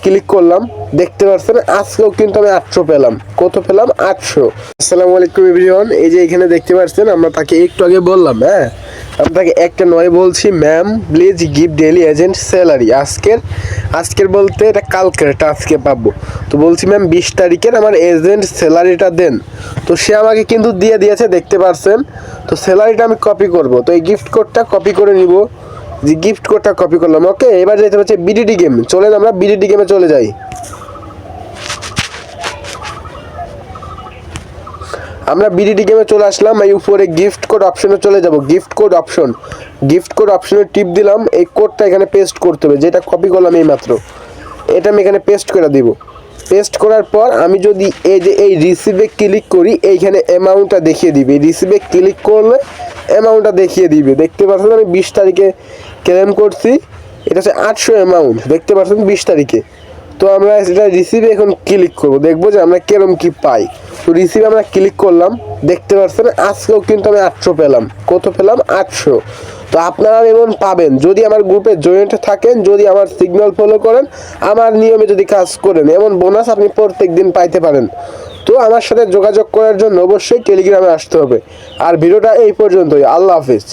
Click করলাম, দেখতে পাচ্ছেন আজকেও কিন্তু আমি 800 পেলাম। কত পেলাম? 800। আসসালামু আলাইকুম এভরিওয়ান। এই যে এখানে দেখতে পাচ্ছেন, আমরা তাকে একটু আগে বললাম, হ্যাঁ আমি তাকে একটা নয় বলছি, ma'am please give daily agent salary. আজকের বলতে এটা কালকের, এটা আজকে পাবো। তো বলছি ম্যাম 20 তারিখের আমার এজেন্ট স্যালারিটা দেন। তো সে আমাকে কিন্তু দিয়ে দিয়েছে, দেখতে পাচ্ছেন। তো স্যালারিটা আমি কপি করব, তো এই গিফট কোডটা কপি করে নিব। যে গিফট কোডটা কপি করলাম, ওকে। এবার যেতে হচ্ছে বিডিডি গেম। চলেন আমরা বিডিডি গেমে চলে যাই। আমরা বিডিডি গেমে চলে আসলাম। এই উপরে গিফট কোড অপশনে চলে যাব। গিফট কোড অপশনে টিপ দিলাম। এই কোডটা এখানে পেস্ট করতে হবে, যেটা কপি করলাম এই মাত্র। এটা আমি এখানে পেস্ট করে দিব। পেস্ট করার পর আমি যদি এই রিসিভে ক্লিক করি, এইখানে অ্যামাউন্টটা দেখিয়ে দিবে। এই রিসিভে ক্লিক করলে অ্যামাউন্টটা দেখিয়ে দিবে। দেখতে পাচ্ছেন আমি 20 তারিখে ক্লেম করছি। এটা হচ্ছে 800 অ্যামাউন্ট, দেখতে পাচ্ছেন 20 তারিখে। তো আমরা এটা রিসিভে এখন ক্লিক করব, দেখবো যে আমরা কেরম কি পাই। তো রিসিভে আমরা ক্লিক করলাম, দেখতে পাচ্ছেন আজকেও কিন্তু আমি 800 পেলাম। কত পেলাম? 800। তো আপনারা এমন পাবেন যদি আমার গ্রুপে জয়েন্ট থাকেন, যদি আমার সিগন্যাল ফলো করেন, আমার নিয়মে যদি কাজ করেন, এমন বোনাস আপনি প্রত্যেক দিন পাইতে পারেন। তো আমার সাথে যোগাযোগ করার জন্য অবশ্যই টেলিগ্রামে আসতে হবে। আর ভিডিওটা এই পর্যন্তই। আল্লাহ হাফিজ।